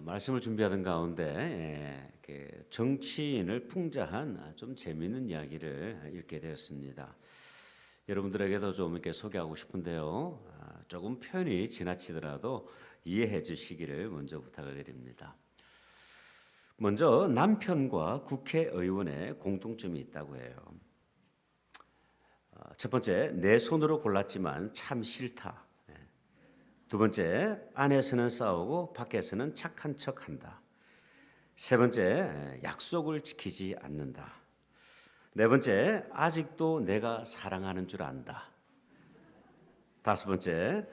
말씀을 준비하던 가운데 정치인을 풍자한 좀 재미있는 이야기를 읽게 되었습니다. 여러분들에게도 좀 이렇게 소개하고 싶은데요. 조금 표현이 지나치더라도 이해해 주시기를 먼저 부탁을 드립니다. 먼저 남편과 국회의원의 공통점이 있다고 해요. 첫 번째, 내 손으로 골랐지만 참 싫다. 두 번째, 안에서는 싸우고 밖에서는 착한 척한다. 세 번째, 약속을 지키지 않는다. 네 번째, 아직도 내가 사랑하는 줄 안다. 다섯 번째,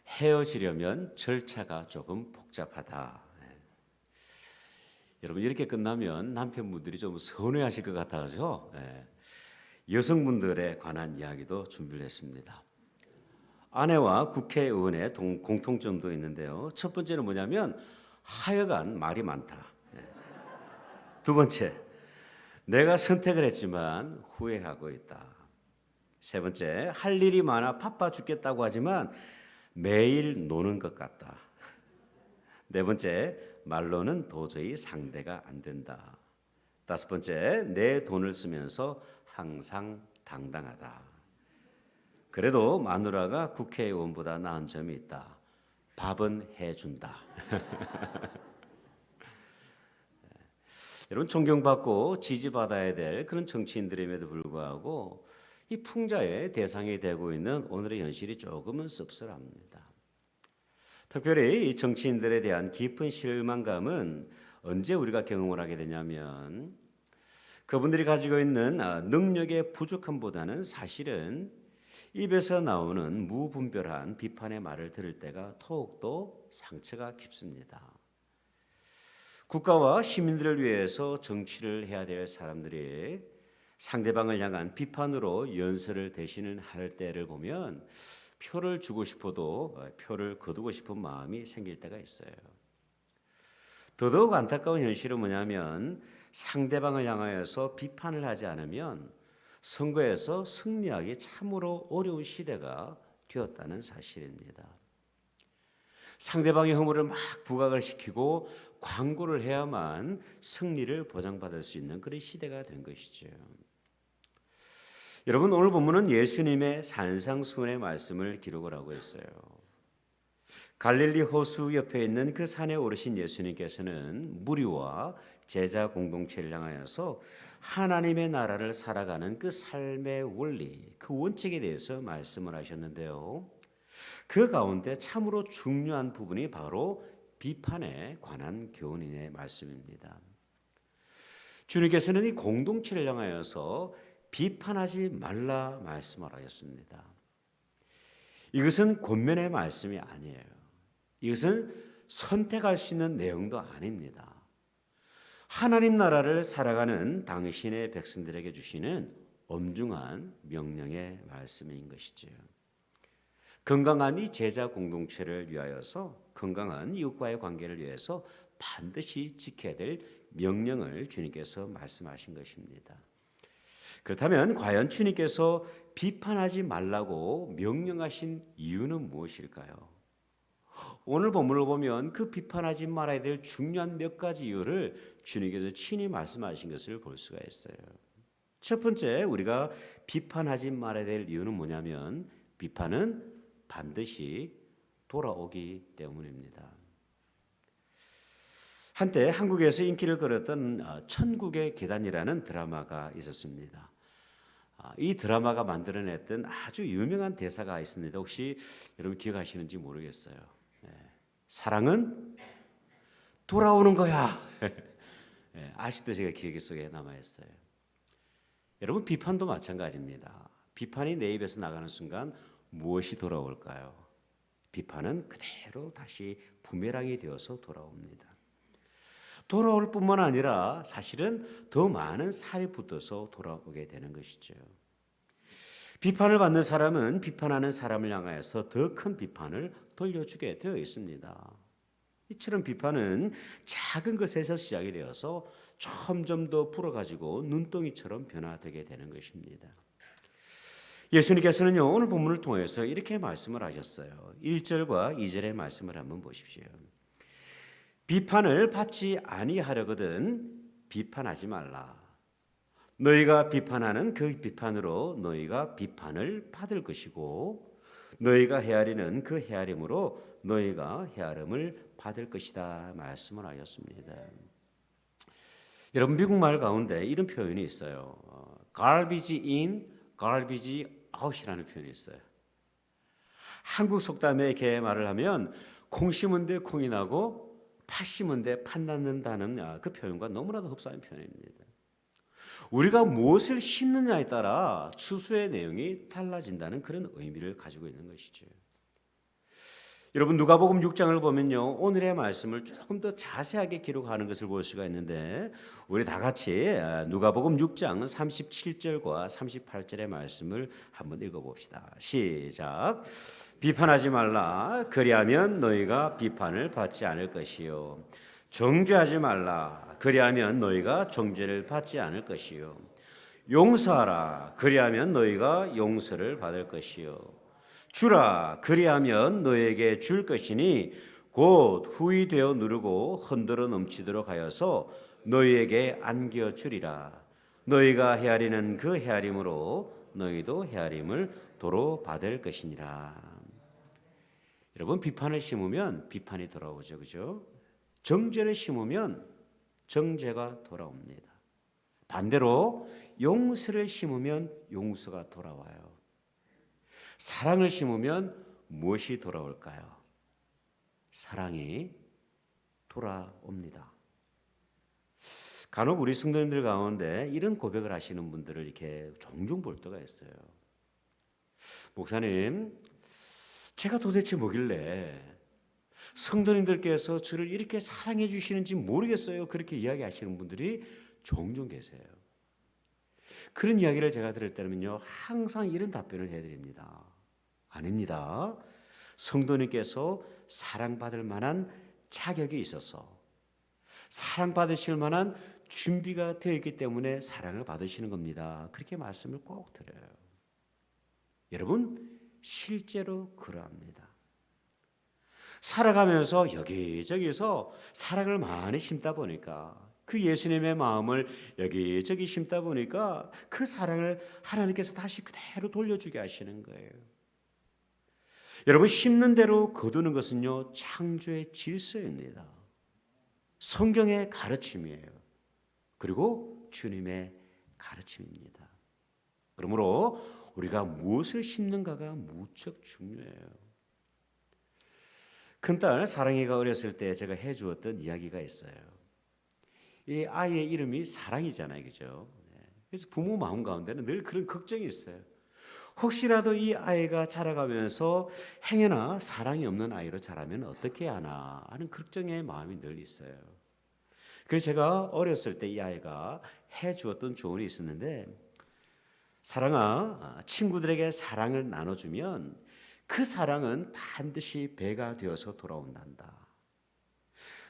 헤어지려면 절차가 조금 복잡하다. 여러분 이렇게 끝나면 남편분들이 좀 서운해하실 것 같아서 여성분들에 관한 이야기도 준비를 했습니다. 아내와 국회의원의 공통점도 있는데요. 첫 번째는 뭐냐면 하여간 말이 많다. 두 번째, 내가 선택을 했지만 후회하고 있다. 세 번째, 할 일이 많아 바빠 죽겠다고 하지만 매일 노는 것 같다. 네 번째, 말로는 도저히 상대가 안 된다. 다섯 번째, 내 돈을 쓰면서 항상 당당하다. 그래도 마누라가 국회의원보다 나은 점이 있다. 밥은 해준다. 여러분 존경받고 지지받아야 될 그런 정치인들임에도 불구하고 이 풍자의 대상이 되고 있는 오늘의 현실이 조금은 씁쓸합니다. 특별히 이 정치인들에 대한 깊은 실망감은 언제 우리가 경험을 하게 되냐면 그분들이 가지고 있는 능력의 부족함보다는 사실은 입에서 나오는 무분별한 비판의 말을 들을 때가 더욱더 상처가 깊습니다. 국가와 시민들을 위해서 정치를 해야 될 사람들이 상대방을 향한 비판으로 연설을 대신을 할 때를 보면 표를 주고 싶어도 표를 거두고 싶은 마음이 생길 때가 있어요. 더더욱 안타까운 현실은 뭐냐면 상대방을 향하여서 비판을 하지 않으면 선거에서 승리하기 참으로 어려운 시대가 되었다는 사실입니다. 상대방의 허물을 막 부각을 시키고 광고를 해야만 승리를 보장받을 수 있는 그런 시대가 된 것이죠. 여러분 오늘 본문은 예수님의 산상수훈의 말씀을 기록을 하고 있어요. 갈릴리 호수 옆에 있는 그 산에 오르신 예수님께서는 무리와 제자 공동체를 향하여서 하나님의 나라를 살아가는 그 삶의 원리, 그 원칙에 대해서 말씀을 하셨는데요. 그 가운데 참으로 중요한 부분이 바로 비판에 관한 교훈의 말씀입니다. 주님께서는 이 공동체를 향하여서 비판하지 말라 말씀을 하셨습니다. 이것은 권면의 말씀이 아니에요. 이것은 선택할 수 있는 내용도 아닙니다. 하나님 나라를 살아가는 당신의 백성들에게 주시는 엄중한 명령의 말씀인 것이지요. 건강한 이 제자 공동체를 위하여서 건강한 이웃과의 관계를 위해서 반드시 지켜야 될 명령을 주님께서 말씀하신 것입니다. 그렇다면 과연 주님께서 비판하지 말라고 명령하신 이유는 무엇일까요? 오늘 본문을 보면 그 비판하지 말아야 될 중요한 몇 가지 이유를 주님께서 친히 말씀하신 것을 볼 수가 있어요. 첫 번째, 우리가 비판하지 말아야 될 이유는 뭐냐면 비판은 반드시 돌아오기 때문입니다. 한때 한국에서 인기를 끌었던 천국의 계단이라는 드라마가 있었습니다. 이 드라마가 만들어냈던 아주 유명한 대사가 있습니다. 혹시 여러분 기억하시는지 모르겠어요. 사랑은 돌아오는 거야. 아직도 제가 기억 속에 남아있어요. 여러분 비판도 마찬가지입니다. 비판이 내 입에서 나가는 순간 무엇이 돌아올까요? 비판은 그대로 다시 부메랑이 되어서 돌아옵니다. 돌아올 뿐만 아니라 사실은 더 많은 살이 붙어서 돌아오게 되는 것이죠. 비판을 받는 사람은 비판하는 사람을 향하여서 더 큰 비판을 돌려주게 되어 있습니다. 이처럼 비판은 작은 것에서 시작이 되어서 점점 더 불어가지고 눈덩이처럼 변화되게 되는 것입니다. 예수님께서는요 오늘 본문을 통해서 이렇게 말씀을 하셨어요. 1절과 2절의 말씀을 한번 보십시오. 비판을 받지 아니하려거든 비판하지 말라. 너희가 비판하는 그 비판으로 너희가 비판을 받을 것이고 너희가 헤아리는 그 헤아림으로 너희가 헤아림을 받을 것이다 말씀을 하셨습니다. 여러분 미국 말 가운데 이런 표현이 있어요. garbage in, garbage out이라는 표현이 있어요. 한국 속담에 이렇게 말을 하면 콩 심은 데 콩이 나고 팥 심은 데 팥 낳는다는 그 표현과 너무나도 흡사한 표현입니다. 우리가 무엇을 심느냐에 따라 추수의 내용이 달라진다는 그런 의미를 가지고 있는 것이죠. 여러분 누가복음 6장을 보면요, 오늘의 말씀을 조금 더 자세하게 기록하는 것을 볼 수가 있는데 우리 다 같이 누가복음 6장 37절과 38절의 말씀을 한번 읽어봅시다. 시작. 비판하지 말라. 그리하면 너희가 비판을 받지 않을 것이요. 정죄하지 말라. 그리하면 너희가 정죄를 받지 않을 것이요. 용서하라. 그리하면 너희가 용서를 받을 것이요. 주라. 그리하면 너희에게 줄 것이니 곧 후히 되어 누르고 흔들어 넘치도록 하여서 너희에게 안겨 주리라. 너희가 헤아리는 그 헤아림으로 너희도 헤아림을 도로 받을 것이니라. 여러분 비판을 심으면 비판이 돌아오죠, 그죠? 정죄를 심으면 정죄가 돌아옵니다. 반대로 용서를 심으면 용서가 돌아와요. 사랑을 심으면 무엇이 돌아올까요? 사랑이 돌아옵니다. 간혹 우리 성도님들 가운데 이런 고백을 하시는 분들을 이렇게 종종 볼 때가 있어요. 목사님, 제가 도대체 뭐길래 성도님들께서 저를 이렇게 사랑해 주시는지 모르겠어요. 그렇게 이야기하시는 분들이 종종 계세요. 그런 이야기를 제가 들을 때는요, 항상 이런 답변을 해드립니다. 아닙니다. 성도님께서 사랑받을 만한 자격이 있어서 사랑받으실 만한 준비가 되어 있기 때문에 사랑을 받으시는 겁니다. 그렇게 말씀을 꼭 드려요. 여러분 실제로 그러합니다. 살아가면서 여기저기서 사랑을 많이 심다 보니까 그 예수님의 마음을 여기저기 심다 보니까 그 사랑을 하나님께서 다시 그대로 돌려주게 하시는 거예요. 여러분 심는 대로 거두는 것은요 창조의 질서입니다. 성경의 가르침이에요. 그리고 주님의 가르침입니다. 그러므로 우리가 무엇을 심는가가 무척 중요해요. 큰딸 사랑이가 어렸을 때 제가 해주었던 이야기가 있어요. 이 아이의 이름이 사랑이잖아요, 그죠? 그래서 부모 마음 가운데는 늘 그런 걱정이 있어요. 혹시라도 이 아이가 자라가면서 행여나 사랑이 없는 아이로 자라면 어떻게 하나 하는 걱정의 마음이 늘 있어요. 그래서 제가 어렸을 때 이 아이가 해주었던 조언이 있었는데, 사랑아, 친구들에게 사랑을 나눠주면 그 사랑은 반드시 배가 되어서 돌아온단다.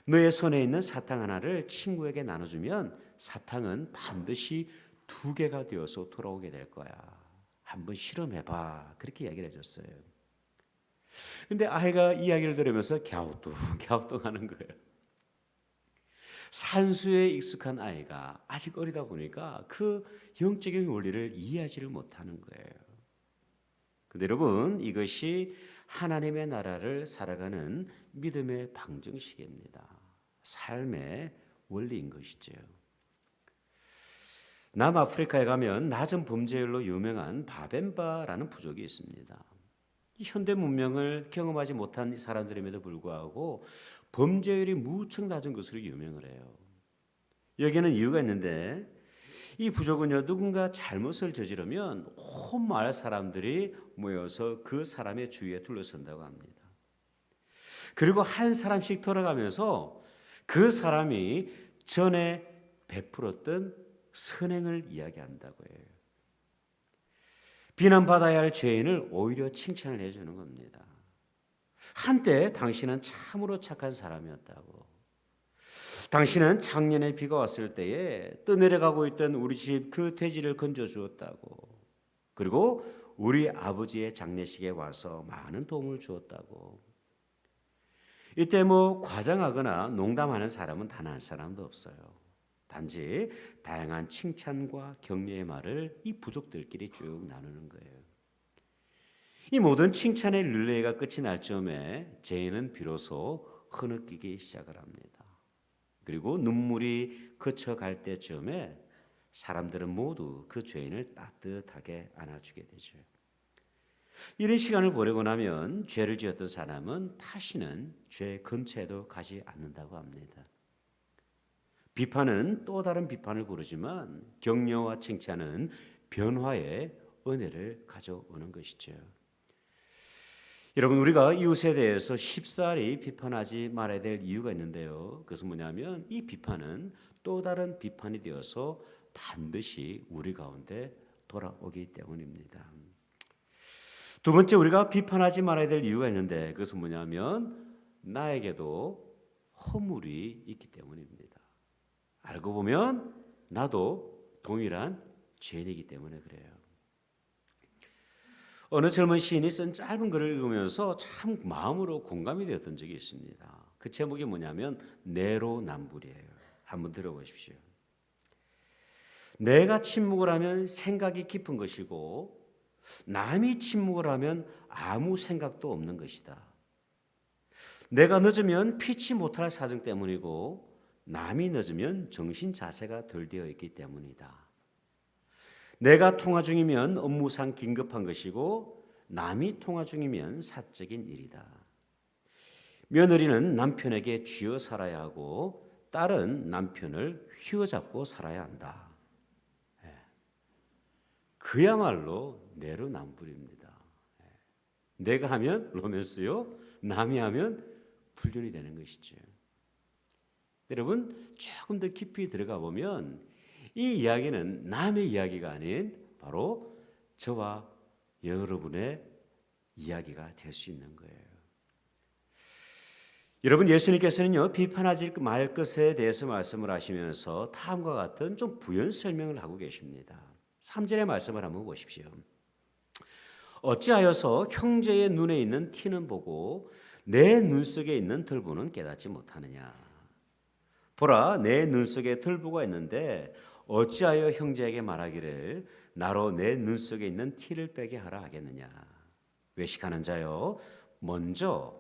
너의 손에 있는 사탕 하나를 친구에게 나눠주면 사탕은 반드시 2개가 되어서 돌아오게 될 거야. 한번 실험해봐. 그렇게 이야기를 해줬어요. 근데 아이가 이야기를 들으면서 갸우뚱하는 거예요. 산수에 익숙한 아이가 아직 어리다 보니까 그 영적인 원리를 이해하지를 못하는 거예요. 근데 여러분 이것이 하나님의 나라를 살아가는 믿음의 방정식입니다. 삶의 원리인 것이죠. 남아프리카에 가면 낮은 범죄율로 유명한 바벤바라는 부족이 있습니다. 현대 문명을 경험하지 못한 사람들임에도 불구하고 범죄율이 무척 낮은 것으로 유명을 해요. 여기에는 이유가 있는데 이 부족은요 누군가 잘못을 저지르면 온 마을 사람들이 모여서 그 사람의 주위에 둘러선다고 합니다. 그리고 한 사람씩 돌아가면서 그 사람이 전에 베풀었던 선행을 이야기한다고 해요. 비난받아야 할 죄인을 오히려 칭찬을 해주는 겁니다. 한때 당신은 참으로 착한 사람이었다고. 당신은 작년에 비가 왔을 때에 떠내려가고 있던 우리 집 그 돼지를 건져주었다고. 그리고 우리 아버지의 장례식에 와서 많은 도움을 주었다고. 이때 뭐 과장하거나 농담하는 사람은 단 한 사람도 없어요. 단지 다양한 칭찬과 격려의 말을 이 부족들끼리 쭉 나누는 거예요. 이 모든 칭찬의 릴레이가 끝이 날 즈음에 제인은 비로소 흐느끼기 시작을 합니다. 그리고 눈물이 그쳐갈 때쯤에 사람들은 모두 그 죄인을 따뜻하게 안아주게 되죠. 이런 시간을 보내고 나면 죄를 지었던 사람은 다시는 죄 근처에도 가지 않는다고 합니다. 비판은 또 다른 비판을 부르지만 격려와 칭찬은 변화의 은혜를 가져오는 것이죠. 여러분, 우리가 이웃에 대해서 쉽사리 비판하지 말아야 될 이유가 있는데요. 그것은 뭐냐면 이 비판은 또 다른 비판이 되어서 반드시 우리 가운데 돌아오기 때문입니다. 두 번째, 우리가 비판하지 말아야 될 이유가 있는데 그것은 뭐냐면 나에게도 허물이 있기 때문입니다. 알고 보면 나도 동일한 죄인이기 때문에 그래요. 어느 젊은 시인이 쓴 짧은 글을 읽으면서 참 마음으로 공감이 되었던 적이 있습니다. 그 제목이 뭐냐면 내로남불이에요. 한번 들어보십시오. 내가 침묵을 하면 생각이 깊은 것이고 남이 침묵을 하면 아무 생각도 없는 것이다. 내가 늦으면 피치 못할 사정 때문이고 남이 늦으면 정신 자세가 덜 되어 있기 때문이다. 내가 통화 중이면 업무상 긴급한 것이고 남이 통화 중이면 사적인 일이다. 며느리는 남편에게 쥐어 살아야 하고 딸은 남편을 휘어잡고 살아야 한다. 그야말로 내로남불입니다. 내가 하면 로맨스요, 남이 하면 불륜이 되는 것이죠. 여러분, 조금 더 깊이 들어가 보면 이 이야기는 남의 이야기가 아닌 바로 저와 여러분의 이야기가 될 수 있는 거예요. 여러분, 예수님께서는요, 비판하지 말 것에 대해서 말씀을 하시면서 다음과 같은 좀 부연 설명을 하고 계십니다. 3절의 말씀을 한번 보십시오. 어찌하여서 형제의 눈에 있는 티는 보고 내 눈 속에 있는 들보는 깨닫지 못하느냐. 보라, 내 눈 속에 들보가 있는데 어찌하여 형제에게 말하기를 나로 내 눈 속에 있는 티를 빼게 하라 하겠느냐. 외식하는 자여, 먼저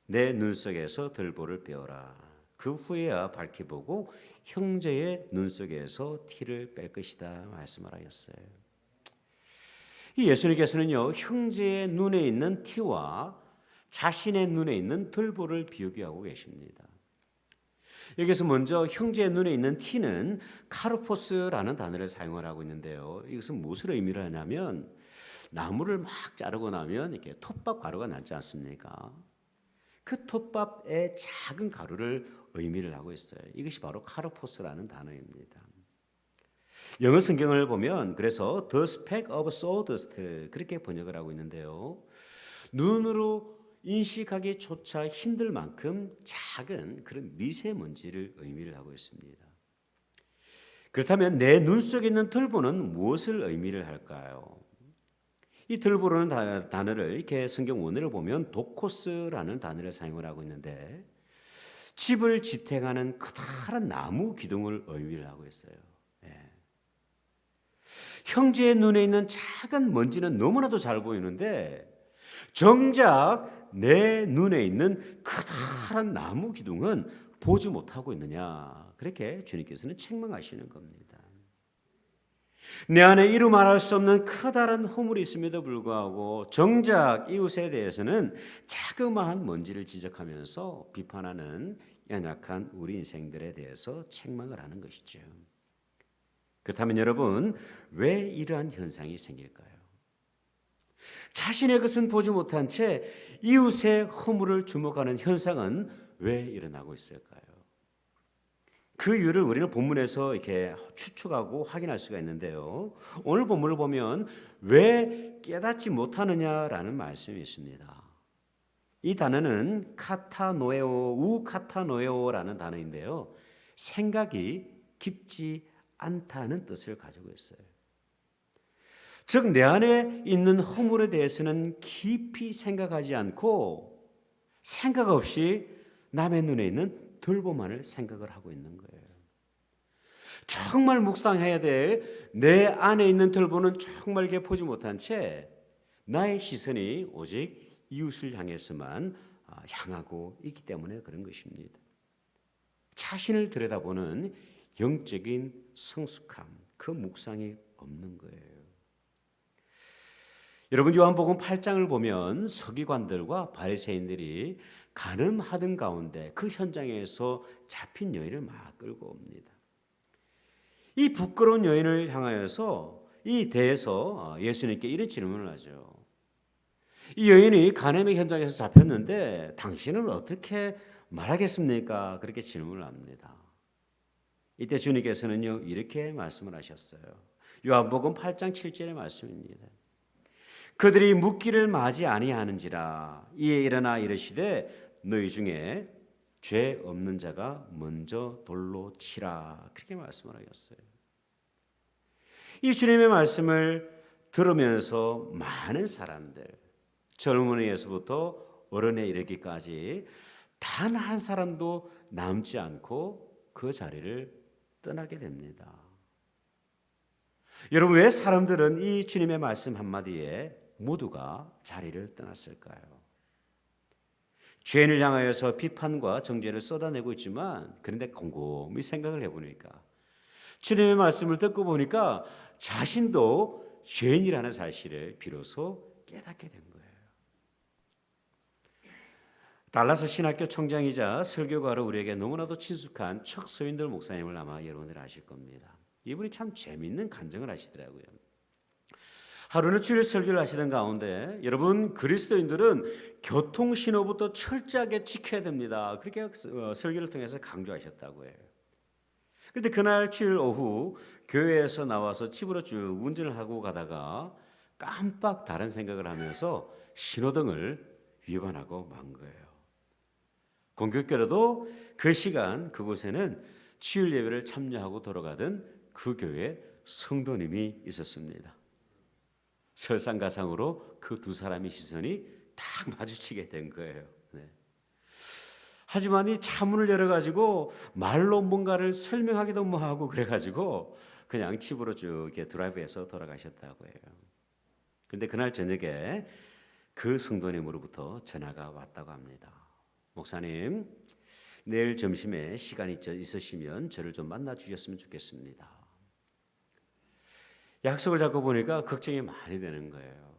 내 눈 속에서 들보를 빼어라. 그 후에야 밝히 보고 형제의 눈 속에서 티를 뺄 것이다 말씀을 하셨어요. 이 예수님께서는요, 형제의 눈에 있는 티와 자신의 눈에 있는 들보를 비교하고 계십니다. 여기서 먼저 형제의 눈에 있는 티는 카르포스라는 단어를 사용을 하고 있는데요. 이것은 무엇을 의미를 하냐면 나무를 막 자르고 나면 이렇게 톱밥 가루가 나지 않습니까? 그 톱밥의 작은 가루를 의미를 하고 있어요. 이것이 바로 카르포스라는 단어입니다. 영어 성경을 보면 그래서 the speck of sawdust 그렇게 번역을 하고 있는데요. 눈으로 인식하기조차 힘들 만큼 작은 그런 미세먼지를 의미를 하고 있습니다. 그렇다면 내 눈 속에 있는 들보는 무엇을 의미를 할까요? 이 들보라는 단어를 이렇게 성경 원어를 보면 도코스라는 단어를 사용을 하고 있는데 집을 지탱하는 커다란 나무 기둥을 의미를 하고 있어요. 형제의 눈에 있는 작은 먼지는 너무나도 잘 보이는데 정작 내 눈에 있는 커다란 나무 기둥은 보지 못하고 있느냐. 그렇게 주님께서는 책망하시는 겁니다. 내 안에 이루 말할 수 없는 커다란 허물이 있음에도 불구하고 정작 이웃에 대해서는 자그마한 먼지를 지적하면서 비판하는 연약한 우리 인생들에 대해서 책망을 하는 것이죠. 그렇다면 여러분, 왜 이러한 현상이 생길까요? 자신의 것은 보지 못한 채 이웃의 허물을 주목하는 현상은 왜 일어나고 있을까요? 그 이유를 우리는 본문에서 이렇게 추측하고 확인할 수가 있는데요. 오늘 본문을 보면 왜 깨닫지 못하느냐라는 말씀이 있습니다. 이 단어는 카타노에오, 우카타노에오라는 단어인데요. 생각이 깊지 않다는 뜻을 가지고 있어요. 즉 내 안에 있는 허물에 대해서는 깊이 생각하지 않고 생각 없이 남의 눈에 있는 들보만을 생각을 하고 있는 거예요. 정말 묵상해야 될 내 안에 있는 들보는 정말 이렇게 보지 못한 채 나의 시선이 오직 이웃을 향해서만 향하고 있기 때문에 그런 것입니다. 자신을 들여다보는 영적인 성숙함, 그 묵상이 없는 거예요. 여러분, 요한복음 8장을 보면 서기관들과 바리새인들이 간음하던 가운데 그 현장에서 잡힌 여인을 막 끌고 옵니다. 이 부끄러운 여인을 향하여서 이 대에서 예수님께 이런 질문을 하죠. 이 여인이 간음의 현장에서 잡혔는데 당신은 어떻게 말하겠습니까? 그렇게 질문을 합니다. 이때 주님께서는요 이렇게 말씀을 하셨어요. 요한복음 8장 7절의 말씀입니다. 그들이 묻기를 마지 아니하는지라 이에 일어나 이르시되 너희 중에 죄 없는 자가 먼저 돌로 치라. 그렇게 말씀을 하셨어요. 이 주님의 말씀을 들으면서 많은 사람들, 젊은이에서부터 어른에 이르기까지 단 한 사람도 남지 않고 그 자리를 떠나게 됩니다. 여러분, 왜 사람들은 이 주님의 말씀 한마디에 모두가 자리를 떠났을까요? 죄인을 향하여서 비판과 정죄를 쏟아내고 있지만 그런데 곰곰이 생각을 해보니까 주님의 말씀을 듣고 보니까 자신도 죄인이라는 사실을 비로소 깨닫게 된 거예요. 달라스 신학교 총장이자 설교가로 우리에게 너무나도 친숙한 척 서윈들 목사님을 아마 여러분들 아실 겁니다. 이분이 참 재미있는 간증을 하시더라고요. 하루는 주일 설교를 하시던 가운데 여러분, 그리스도인들은 교통신호부터 철저하게 지켜야 됩니다. 그렇게 설교를 통해서 강조하셨다고 해요. 그런데 그날 주일 오후 교회에서 나와서 집으로 쭉 운전을 하고 가다가 깜빡 다른 생각을 하면서 신호등을 위반하고 만 거예요. 공교롭게도 그 시간 그곳에는 주일 예배를 참여하고 돌아가던 그 교회 성도님이 있었습니다. 설상가상으로 그 두 사람의 시선이 딱 마주치게 된 거예요. 네. 하지만 이 차문을 열어가지고 말로 뭔가를 설명하기도 뭐하고 그래가지고 그냥 집으로 쭉 이렇게 드라이브해서 돌아가셨다고 해요. 근데 그날 저녁에 그 성도님으로부터 전화가 왔다고 합니다. 목사님, 내일 점심에 시간이 있으시면 저를 좀 만나 주셨으면 좋겠습니다. 약속을 잡고 보니까 걱정이 많이 되는 거예요.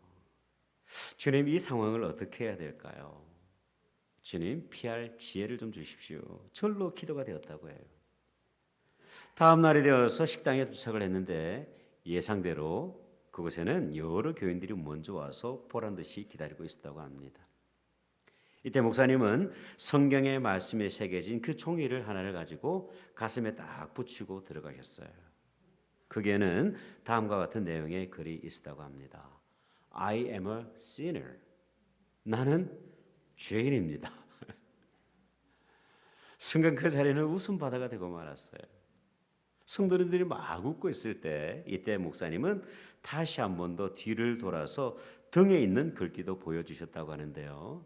주님, 이 상황을 어떻게 해야 될까요? 주님, 피할 지혜를 좀 주십시오. 절로 기도가 되었다고 해요. 다음 날이 되어서 식당에 도착을 했는데 예상대로 그곳에는 여러 교인들이 먼저 와서 보란 듯이 기다리고 있었다고 합니다. 이때 목사님은 성경의 말씀에 새겨진 그 종이를 하나를 가지고 가슴에 딱 붙이고 들어가셨어요. 거기에는 다음과 같은 내용의 글이 있었다고 합니다. I am a sinner. 나는 죄인입니다. 순간 그 자리는 웃음바다가 되고 말았어요. 성도들이 막 웃고 있을 때 이때 목사님은 다시 한 번 더 뒤를 돌아서 등에 있는 글귀도 보여주셨다고 하는데요.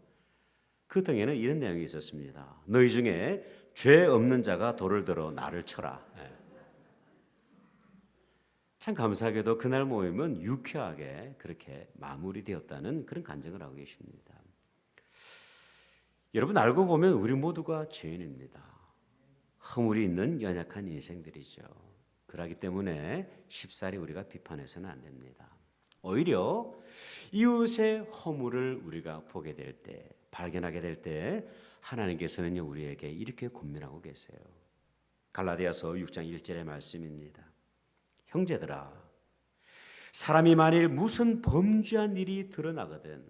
그 등에는 이런 내용이 있었습니다. 너희 중에 죄 없는 자가 돌을 들어 나를 쳐라. 참 감사하게도 그날 모임은 유쾌하게 그렇게 마무리되었다는 그런 간증을 하고 계십니다. 여러분, 알고 보면 우리 모두가 죄인입니다. 허물이 있는 연약한 인생들이죠. 그렇기 때문에 쉽사리 우리가 비판해서는 안 됩니다. 오히려 이웃의 허물을 우리가 보게 될 때, 발견하게 될 때 하나님께서는 우리에게 이렇게 권면하고 계세요. 갈라디아서 6장 1절의 말씀입니다. 형제들아, 사람이 만일 무슨 범죄한 일이 드러나거든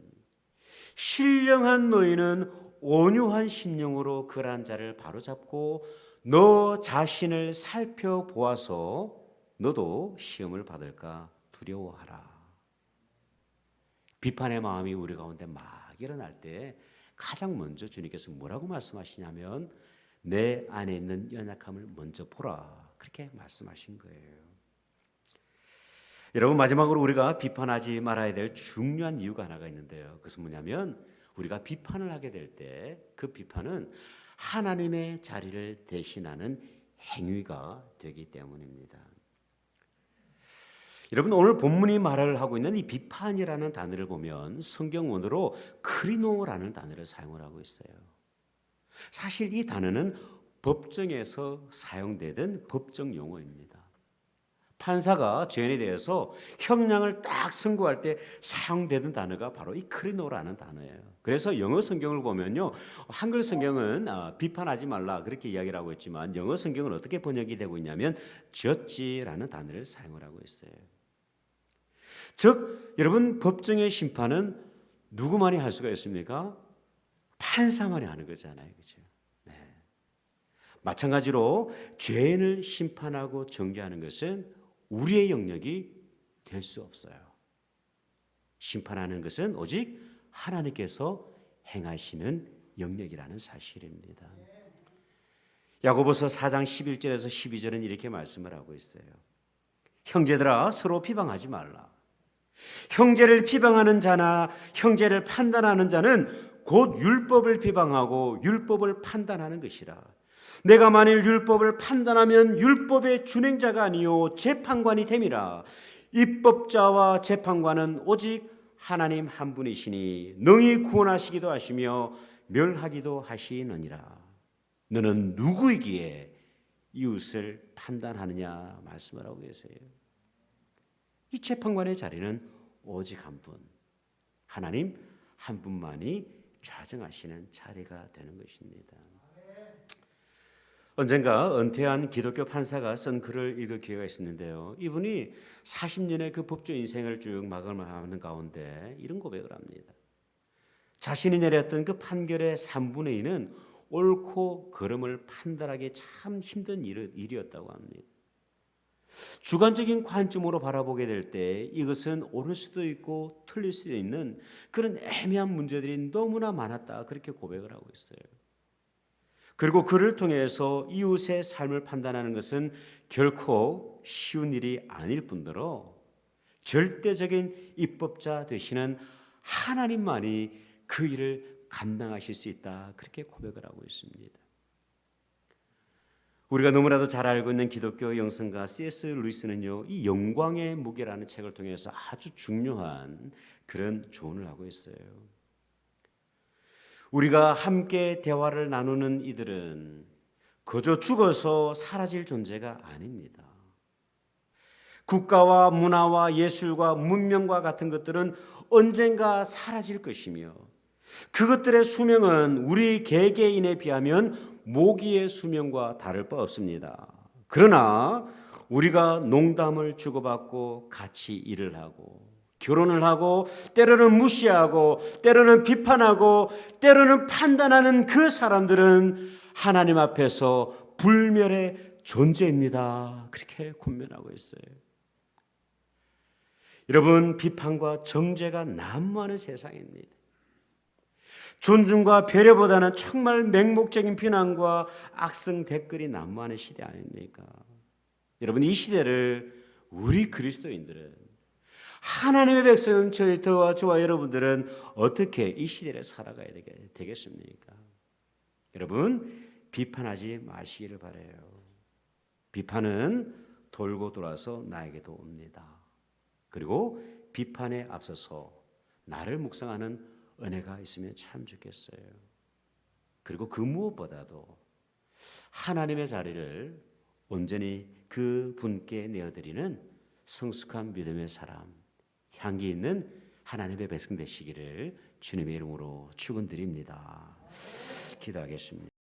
신령한 너희는 온유한 심령으로 그러한 자를 바로잡고 너 자신을 살펴보아서 너도 시험을 받을까 두려워하라. 비판의 마음이 우리 가운데 막 일어날 때 가장 먼저 주님께서 뭐라고 말씀하시냐면 내 안에 있는 연약함을 먼저 보라. 그렇게 말씀하신 거예요. 여러분, 마지막으로 우리가 비판하지 말아야 될 중요한 이유가 하나가 있는데요. 그것은 뭐냐면 우리가 비판을 하게 될 때 그 비판은 하나님의 자리를 대신하는 행위가 되기 때문입니다. 여러분, 오늘 본문이 말을 하고 있는 이 비판이라는 단어를 보면 성경 원어로 크리노라는 단어를 사용을 하고 있어요. 사실 이 단어는 법정에서 사용되던 법정 용어입니다. 판사가 죄인에 대해서 형량을 딱 선고할 때 사용되던 단어가 바로 이 크리노라는 단어예요. 그래서 영어 성경을 보면요, 한글 성경은 비판하지 말라 그렇게 이야기를 하고 있지만 영어 성경은 어떻게 번역이 되고 있냐면 judge라는 단어를 사용을 하고 있어요. 즉 여러분, 법정의 심판은 누구만이 할 수가 있습니까? 판사만이 하는 거잖아요, 그렇죠? 네. 마찬가지로 죄인을 심판하고 정죄하는 것은 우리의 영역이 될 수 없어요. 심판하는 것은 오직 하나님께서 행하시는 영역이라는 사실입니다. 야고보서 4장 11절에서 12절은 이렇게 말씀을 하고 있어요. 형제들아, 서로 비방하지 말라. 형제를 비방하는 자나 형제를 판단하는 자는 곧 율법을 비방하고 율법을 판단하는 것이라. 내가 만일 율법을 판단하면 율법의 준행자가 아니요 재판관이 됨이라. 입법자와 재판관은 오직 하나님 한 분이시니 능히 구원하시기도 하시며 멸하기도 하시느니라. 너는 누구이기에 이웃을 판단하느냐 말씀을 하고 계세요. 이 재판관의 자리는 오직 한 분, 하나님 한 분만이 좌정하시는 자리가 되는 것입니다. 언젠가 은퇴한 기독교 판사가 쓴 글을 읽을 기회가 있었는데요. 이분이 40년의 그 법조 인생을 쭉 마감하는 가운데 이런 고백을 합니다. 자신이 내렸던 그 판결의 3분의 2는 옳고 그름을 판단하기 참 힘든 일이었다고 합니다. 주관적인 관점으로 바라보게 될 때 이것은 옳을 수도 있고 틀릴 수도 있는 그런 애매한 문제들이 너무나 많았다, 그렇게 고백을 하고 있어요. 그리고 그를 통해서 이웃의 삶을 판단하는 것은 결코 쉬운 일이 아닐 뿐더러 절대적인 입법자 되시는 하나님만이 그 일을 감당하실 수 있다, 그렇게 고백을 하고 있습니다. 우리가 너무나도 잘 알고 있는 기독교 영성가 C.S. 루이스는요, 이 영광의 무게라는 책을 통해서 아주 중요한 그런 조언을 하고 있어요. 우리가 함께 대화를 나누는 이들은 그저 죽어서 사라질 존재가 아닙니다. 국가와 문화와 예술과 문명과 같은 것들은 언젠가 사라질 것이며 그것들의 수명은 우리 개개인에 비하면 모기의 수명과 다를 바 없습니다. 그러나 우리가 농담을 주고받고 같이 일을 하고 결혼을 하고 때로는 무시하고 때로는 비판하고 때로는 판단하는 그 사람들은 하나님 앞에서 불멸의 존재입니다, 그렇게 권면하고 있어요. 여러분, 비판과 정죄가 난무하는 세상입니다. 존중과 배려보다는 정말 맹목적인 비난과 악성 댓글이 난무하는 시대 아닙니까? 여러분, 이 시대를 우리 그리스도인들은, 하나님의 백성은 저와 여러분들은 어떻게 이 시대를 살아가야 되겠습니까? 여러분, 비판하지 마시기를 바라요. 비판은 돌고 돌아서 나에게도 옵니다. 그리고 비판에 앞서서 나를 묵상하는 은혜가 있으면 참 좋겠어요. 그리고 그 무엇보다도 하나님의 자리를 온전히 그 분께 내어드리는 성숙한 믿음의 사람, 향기 있는 하나님의 백성 되시기를 주님의 이름으로 축원드립니다. 기도하겠습니다.